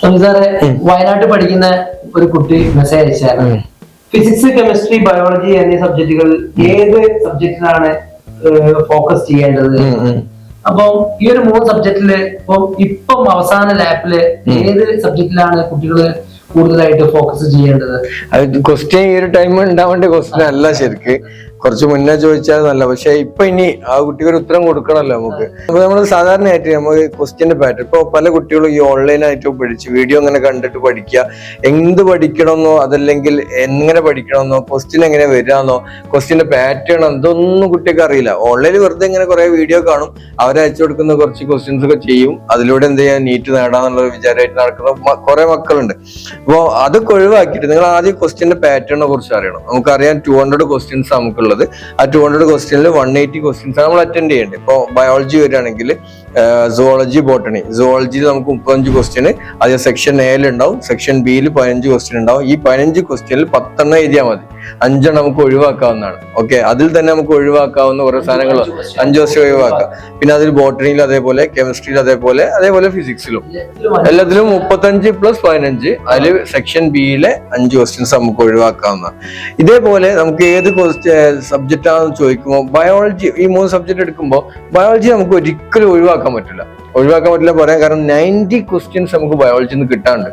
സാറേ വയനാട്ടിൽ പഠിക്കുന്ന ഒരു കുട്ടി മെസ്സേജ് അയച്ചാൽ ഫിസിക്സ് കെമിസ്ട്രി ബയോളജി എന്നീ സബ്ജക്റ്റുകളിൽ ഏത് സബ്ജക്റ്റിലാണ് ഫോക്കസ് ചെയ്യേണ്ടത്? അപ്പം ഈ ഒരു 3 സബ്ജക്റ്റില് ഇപ്പം അവസാന ലാപ്പില് ഏത് സബ്ജക്റ്റിലാണ് കുട്ടികള് കൂടുതലായിട്ട് ഫോക്കസ് ചെയ്യേണ്ടത്? ക്വസ്റ്റ്യൻ ഈ ഒരു ടൈം ഉണ്ടാവേണ്ട ക്വസ്റ്റ്യൻ അല്ല ശരിക്ക്, കുറച്ച് മുന്നേ ചോദിച്ചാൽ നല്ല. പക്ഷെ ഇപ്പൊ ഇനി ആ കുട്ടിക്ക് ഒരു ഉത്തരം കൊടുക്കണമല്ലോ നമുക്ക്. അപ്പൊ നമ്മൾ സാധാരണയായിട്ട് നമുക്ക് ക്വസ്റ്റ്യന്റെ പാറ്റേൺ, ഇപ്പൊ പല കുട്ടികളും ഈ ഓൺലൈനായിട്ട് പഠിച്ച് വീഡിയോ അങ്ങനെ കണ്ടിട്ട് പഠിക്കുക, എന്ത് പഠിക്കണമെന്നോ അതല്ലെങ്കിൽ എങ്ങനെ പഠിക്കണമെന്നോ ക്വസ്റ്റ്യൻ എങ്ങനെ വരാമെന്നോ ക്വസ്റ്റ്യന്റെ പാറ്റേൺ എന്തൊന്നും കുട്ടിക്ക് അറിയില്ല. ഓൺലൈനിൽ വെറുതെ ഇങ്ങനെ കുറെ വീഡിയോ കാണും, അവരയച്ചു കൊടുക്കുന്ന കുറച്ച് ക്വസ്റ്റ്യൻസ് ഒക്കെ ചെയ്യും, അതിലൂടെ എന്ത് ചെയ്യാൻ നീറ്റ് നേടാന്നുള്ള വിചാരമായിട്ട് നടക്കുന്ന കുറെ മക്കളുണ്ട്. അപ്പോൾ അതൊക്കെ ഒഴിവാക്കിയിട്ട് നിങ്ങൾ ആദ്യം ക്വസ്റ്റ്യന്റെ പാറ്റേണിനെ കുറിച്ച് അറിയണം. നമുക്കറിയാം 200 ക്വസ്റ്റ്യൻസ് നമുക്കുള്ളത്. ആ 200 ക്വസ്റ്റ്യനിൽ 180 ക്വസ്റ്റ്യൻസ് നമ്മൾ അറ്റൻഡ് ചെയ്യേണ്ടത്. ഇപ്പോൾ ബയോളജി വരികയാണെങ്കിൽ സുവോളജി ബോട്ടണി, സുവോളജിയിൽ നമുക്ക് 35 ക്വസ്റ്റ്യൻ ആദ്യം സെക്ഷൻ എയിൽ ഉണ്ടാവും, സെക്ഷൻ ബിയിൽ 15 ക്വസ്റ്റ്യൻ ഉണ്ടാവും. ഈ 15 ക്വസ്റ്റ്യനിൽ 10 എഴുതിയാൽ മതി, 5 നമുക്ക് ഒഴിവാക്കാവുന്നതാണ്. ഓക്കെ, അതിൽ തന്നെ നമുക്ക് ഒഴിവാക്കാവുന്ന കുറെ സാധനങ്ങൾ 5 ക്വസ്റ്റ്യൻ ഒഴിവാക്കാം. പിന്നെ അതിൽ ബോട്ടണിയിൽ അതേപോലെ, കെമിസ്ട്രിയിൽ അതേപോലെ ഫിസിക്സിലും എല്ലാത്തിലും 35 + 15, അതിൽ സെക്ഷൻ ബിയിലെ 5 ക്വസ്റ്റ്യൻസ് നമുക്ക് ഒഴിവാക്കാവുന്നതാണ്. ഇതേപോലെ നമുക്ക് ഏത് സബ്ജക്റ്റ് ആണെന്ന് ചോദിക്കുമ്പോൾ ബയോളജി, ഈ 3 സബ്ജക്ട് എടുക്കുമ്പോൾ ബയോളജി നമുക്ക് ഒരിക്കലും ഒഴിവാക്കാൻ പറ്റില്ല പറയാൻ കാരണം 90 ക്വസ്റ്റ്യൻസ് നമുക്ക് ബയോളജിയിൽ നിന്ന് കിട്ടാറുണ്ട്.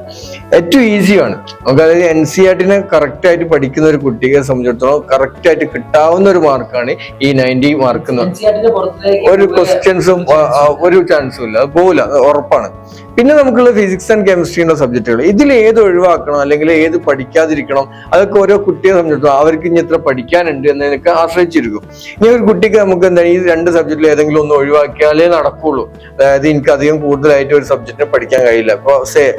ഏറ്റവും ഈസിയാണ് നമുക്ക്. അതായത് NCERT കറക്റ്റ് ആയിട്ട് പഠിക്കുന്ന ഒരു കുട്ടിയെ സംബന്ധിച്ചിടത്തോളം കറക്റ്റ് ആയിട്ട് കിട്ടാവുന്ന ഒരു മാർക്കാണ് ഈ 90 മാർക്ക്. ഒരു ക്വസ്റ്റ്യൻസും ഒരു ചാൻസും ഇല്ല, അത് പോകില്ല, ഉറപ്പാണ്. പിന്നെ നമുക്കുള്ള ഫിസിക്സ് ആൻഡ് കെമിസ്ട്രിയുടെ സബ്ജക്റ്റുകൾ, ഇതിൽ ഏത് ഒഴിവാക്കണം അല്ലെങ്കിൽ ഏത് പഠിക്കാതിരിക്കണം, അതൊക്കെ ഓരോ കുട്ടിയെ സംബന്ധിച്ചിടത്തോളം അവർക്ക് ഇനി എത്ര പഠിക്കാനുണ്ട് എന്നതിനൊക്കെ ആശ്രയിച്ചിരിക്കും. ഇനി ഒരു കുട്ടിക്ക് നമുക്ക് എന്താണ് ഈ 2 സബ്ജക്റ്റിൽ ഏതെങ്കിലും ഒന്ന് ഒഴിവാക്കിയാലേ നടക്കുള്ളൂ. അതായത് എനിക്ക് അധികം കൂടുതലായിട്ട് ഒരു സബ്ജക്റ്റിനെ പഠിക്കാൻ കഴിയില്ല. ഇപ്പോൾ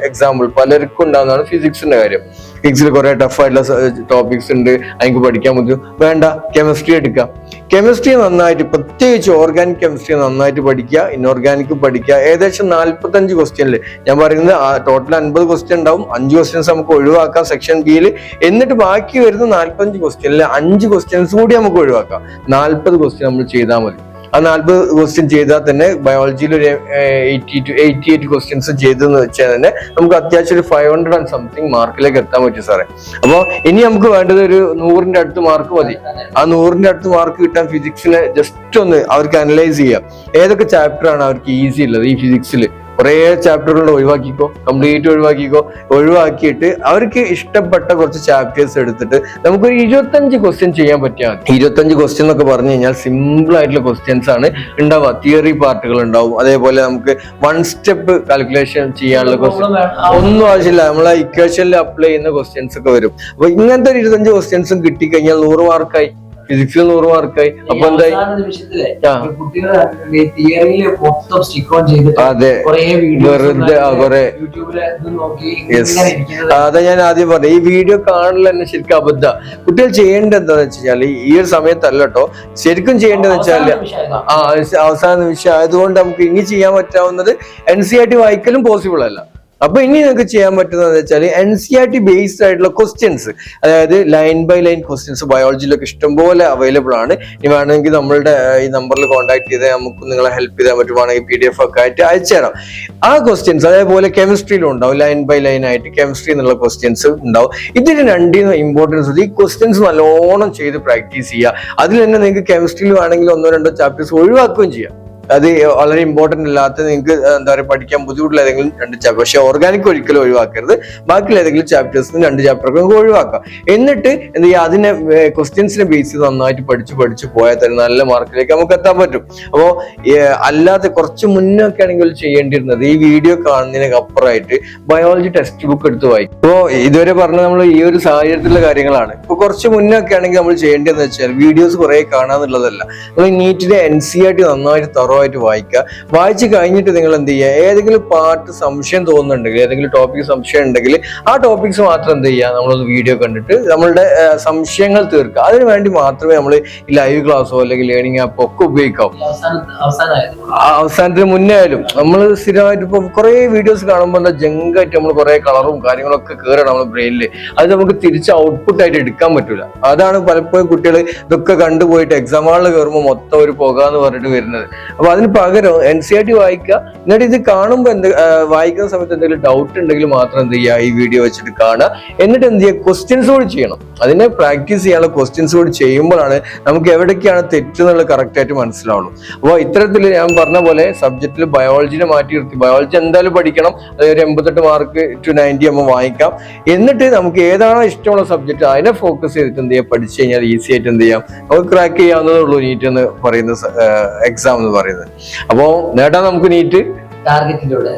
എക്സാമ്പിൾ പലർക്കും ഉണ്ടാകുന്നതാണ് ഫിസിക്സിന്റെ കാര്യം. ഫിസിക്സിൽ കുറെ ടഫായിട്ടുള്ള ടോപ്പിക്സ് ഉണ്ട്, എനിക്ക് പഠിക്കാൻ പറ്റും, വേണ്ട കെമിസ്ട്രി എടുക്കാം. കെമിസ്ട്രി നന്നായിട്ട്, പ്രത്യേകിച്ച് ഓർഗാനിക് കെമിസ്ട്രി നന്നായിട്ട് പഠിക്കുക, ഇൻഓർഗാനിക് പഠിക്കുക. ഏകദേശം 45 ക്വസ്റ്റ്യനിൽ ഞാൻ പറയുന്നത് ടോട്ടൽ 50 ക്വസ്റ്റ്യൻ ഉണ്ടാവും, 5 ക്വസ്റ്റ്യൻസ് നമുക്ക് ഒഴിവാക്കാം സെക്ഷൻ ബിയിൽ. എന്നിട്ട് ബാക്കി വരുന്ന 45 ക്വസ്റ്റ്യനിൽ 5 ക്വസ്റ്റ്യൻസ് കൂടി നമുക്ക് ഒഴിവാക്കാം. 40 ക്വസ്റ്റ്യൻ നമ്മൾ ചെയ്താൽ മതി. ആ 40 ക്വസ്റ്റ്യൻ ചെയ്താൽ തന്നെ ബയോളജിയിൽ ഒരു 80 to 88 ക്വസ്റ്റ്യൻസ് ചെയ്തെന്ന് വെച്ചാൽ തന്നെ നമുക്ക് അത്യാവശ്യം ഒരു 500 and something മാർക്കിലേക്ക് എത്താൻ പറ്റും സാറേ. അപ്പോൾ ഇനി നമുക്ക് വേണ്ടത് ഒരു 100ന്റെ അടുത്ത് മാർക്ക് മതി. ആ 100ന്റെ അടുത്ത് മാർക്ക് കിട്ടാൻ ഫിസിക്സിനെ ജസ്റ്റ് ഒന്ന് അവർക്ക് അനലൈസ് ചെയ്യാം. ഏതൊക്കെ ചാപ്റ്റർ ആണ് അവർക്ക് ഈസി ഉള്ളത് ഈ ഫിസിക്സിൽ. കുറേ ചാപ്റ്ററുകൾ ഒഴിവാക്കിക്കോ, കംപ്ലീറ്റ് ഒഴിവാക്കിയിട്ട് അവർക്ക് ഇഷ്ടപ്പെട്ട കുറച്ച് ചാപ്റ്റേഴ്സ് എടുത്തിട്ട് നമുക്കൊരു 25 ക്വസ്റ്റ്യൻ ചെയ്യാൻ പറ്റിയാൽ മതി. 25 ക്വസ്റ്റ്യൻ എന്നൊക്കെ പറഞ്ഞു കഴിഞ്ഞാൽ സിമ്പിൾ ആയിട്ടുള്ള ക്വസ്റ്റ്യൻസ് ആണ് ഉണ്ടാവുക. തിയറി പാർട്ടുകൾ ഉണ്ടാവും, അതേപോലെ നമുക്ക് 1 സ്റ്റെപ്പ് കാൽക്കുലേഷൻ ചെയ്യാനുള്ള ക്വസ്റ്റ്യൻ ഒന്നും ആവശ്യമില്ല, നമ്മളെ ഇക്വേഷനിൽ അപ്ലൈ ചെയ്യുന്ന ക്വസ്റ്റ്യൻസ് ഒക്കെ വരും. അപ്പൊ ഇങ്ങനത്തെ 25 ക്വസ്റ്റ്യൻസും കിട്ടിക്കഴിഞ്ഞാൽ 100 മാർക്കായി, ഫിസിക്സിൽ 100 മാർക്കായി. അപ്പൊ എന്തായി? അതെ, വെറുതെ കുറെ. അതാ ഞാൻ ആദ്യം പറഞ്ഞു, ഈ വീഡിയോ കാണൽ തന്നെ ശരിക്കും അബദ്ധ. കുട്ടികൾ ചെയ്യേണ്ടത് എന്താന്ന് വെച്ചാൽ ഈ ഒരു സമയത്തല്ല കേട്ടോ, ശരിക്കും ചെയ്യേണ്ടതെന്ന് വെച്ചാല് അവസാന നിമിഷം ആയതുകൊണ്ട് നമുക്ക് ഇനി ചെയ്യാൻ പറ്റാവുന്നത് NCERT വായിക്കലും പോസിബിൾ അല്ല. അപ്പൊ ഇനി നിങ്ങൾക്ക് ചെയ്യാൻ പറ്റുന്നത് വെച്ചാൽ NCERT ബേസ്ഡ് ആയിട്ടുള്ള ക്വസ്റ്റ്യൻസ്, അതായത് ലൈൻ ബൈ ലൈൻ ക്വസ്റ്റ്യൻസ് ബയോളജിയിലൊക്കെ ഇഷ്ടംപോലെ അവൈലബിൾ ആണ്. ഇനി വേണമെങ്കിൽ നമ്മളുടെ ഈ നമ്പറിൽ കോൺടാക്ട് ചെയ്താൽ നമുക്ക് നിങ്ങളെ ഹെൽപ്പ് ചെയ്യാൻ പറ്റുവാണെങ്കിൽ PDF ഒക്കെ ആയിട്ട് അയച്ചു തരാം. ആ ക്വസ്റ്റ്യൻസ് അതേപോലെ കെമിസ്ട്രിയിലും ഉണ്ടാവും, ലൈൻ ബൈ ലൈൻ ആയിട്ട് കെമിസ്ട്രി എന്നുള്ള ക്വസ്റ്റ്യൻസ് ഉണ്ടാവും. ഇതിന് രണ്ടിനും ഇമ്പോർട്ടൻസ്, ഈ ക്വസ്റ്റ്യൻസ് നല്ലോണം ചെയ്ത് പ്രാക്ടീസ് ചെയ്യുക. അതിൽ തന്നെ നിങ്ങൾക്ക് കെമിസ്ട്രിയിൽ വേണമെങ്കിൽ 1-2 ചാപ്റ്റേഴ്സ് ഒഴിവാക്കുകയും ചെയ്യാം. അത് വളരെ ഇമ്പോർട്ടന്റ് അല്ലാത്ത, നിങ്ങൾക്ക് എന്താ പറയുക പഠിക്കാൻ ബുദ്ധിമുട്ടുള്ള ഏതെങ്കിലും 2 ചാപ്റ്റർ, പക്ഷെ ഓർഗാനിക് ഒരിക്കലും ഒഴിവാക്കരുത്. ബാക്കിയുള്ള ഏതെങ്കിലും ചാപ്റ്റേഴ്സിന് 2 ചാപ്റ്റർ നമുക്ക് ഒഴിവാക്കാം. എന്നിട്ട് എന്ത് ചെയ്യുക, അതിനെ ക്വസ്റ്റ്യൻസിനെ ബേസ് ചെയ്ത് നന്നായിട്ട് പഠിച്ചു പോയാൽ തന്നെ നല്ല മാർക്കിലേക്ക് നമുക്ക് എത്താൻ പറ്റും. അപ്പോൾ അല്ലാതെ കുറച്ച് മുന്നൊക്കെ ആണെങ്കിൽ ചെയ്യേണ്ടിയിരുന്നത് ഈ വീഡിയോ കാണുന്നതിനൊക്കെ അപ്പുറമായിട്ട് ബയോളജി ടെക്സ്റ്റ് ബുക്ക് എടുത്ത് വായിക്കും. ഇപ്പോൾ ഇതുവരെ പറഞ്ഞ നമ്മൾ ഈ ഒരു സാഹചര്യത്തിലുള്ള കാര്യങ്ങളാണ്. ഇപ്പൊ കുറച്ച് മുന്നൊക്കെ ആണെങ്കിൽ നമ്മൾ ചെയ്യേണ്ടതെന്ന് വെച്ചാൽ വീഡിയോസ് കുറെ കാണാന്നുള്ളതല്ല, നമ്മൾ നീറ്റിലെ NCERT നന്നായിട്ട് ആയിട്ട് വായിച്ചു കഴിഞ്ഞിട്ട് നിങ്ങൾ എന്ത് ചെയ്യുക, ഏതെങ്കിലും പാർട്ട് സംശയം തോന്നുന്നുണ്ടെങ്കിൽ, ഏതെങ്കിലും ടോപ്പിക് സംശയം ഉണ്ടെങ്കിൽ ആ ടോപ്പിക്സ് മാത്രം എന്ത് ചെയ്യുക, നമ്മളൊന്ന് വീഡിയോ കണ്ടിട്ട് നമ്മളുടെ സംശയങ്ങൾ തീർക്കുക. അതിനു വേണ്ടി മാത്രമേ നമ്മൾ ഈ ലൈവ് ക്ലാസ്സോ അല്ലെങ്കിൽ ലേണിംഗ് ആപ്പോ ഒക്കെ ഉപയോഗിക്കാവൂ. അവസാനത്തിന് മുന്നേ ആയാലും നമ്മൾ സ്ഥിരമായിട്ട് ഇപ്പൊ കുറെ വീഡിയോസ് കാണുമ്പോൾ എന്താ ജങ്കായിട്ട് നമ്മൾ കുറെ കളറും കാര്യങ്ങളൊക്കെ കയറണം നമ്മുടെ ബ്രെയിനിൽ. അത് നമുക്ക് തിരിച്ച് ഔട്ട്പുട്ട് ആയിട്ട് എടുക്കാൻ പറ്റൂല. അതാണ് പലപ്പോഴും കുട്ടികൾ ഇതൊക്കെ കണ്ടുപോയിട്ട് എക്സാം ഹാളിൽ കയറുമ്പോൾ മൊത്തം ഒരു പുക എന്ന് പറഞ്ഞിട്ട് വരുന്നത്. അപ്പൊ അതിന് പകരം NCERT വായിക്കുക. എന്നിട്ട് ഇത് കാണുമ്പോൾ വായിക്കുന്ന സമയത്ത് എന്തെങ്കിലും ഡൗട്ട് ഉണ്ടെങ്കിൽ മാത്രം എന്ത് ചെയ്യുക, ഈ വീഡിയോ വെച്ചിട്ട് കാണുക. എന്നിട്ട് എന്ത് ചെയ്യുക, ക്വസ്റ്റ്യൻസ് കൂടി ചെയ്യണം. അതിനെ പ്രാക്ടീസ് ചെയ്യാനുള്ള ക്വസ്റ്റ്യൻസ് കൂടി ചെയ്യുമ്പോഴാണ് നമുക്ക് എവിടേക്കാണ് തെറ്റെന്നുള്ളത് കറക്റ്റ് ആയിട്ട് മനസ്സിലാവുള്ളൂ. അപ്പോൾ ഇത്തരത്തിൽ ഞാൻ പറഞ്ഞ പോലെ സബ്ജക്റ്റിൽ ബയോളജിനെ മാറ്റി നിർത്തി, ബയോളജി എന്തായാലും പഠിക്കണം, അതായത് 88 മാർക്ക് to 90 നമ്മൾ വാങ്ങിക്കാം. എന്നിട്ട് നമുക്ക് ഏതാണോ ഇഷ്ടമുള്ള സബ്ജക്ട് അതിനെ ഫോക്കസ് ചെയ്തിട്ട് എന്ത് ചെയ്യാം, പഠിച്ചു കഴിഞ്ഞാൽ ഈസി ആയിട്ട് എന്ത് ചെയ്യാം, നമുക്ക് ക്രാക്ക് ചെയ്യാവുന്നതേ ഉള്ളൂ നീറ്റ് എന്ന് പറയുന്ന എക്സാം എന്ന് പറയുന്നത്. അപ്പോൾ നേടാൻ നമുക്ക് നീറ്റ് ടാർഗറ്റിലൂടെ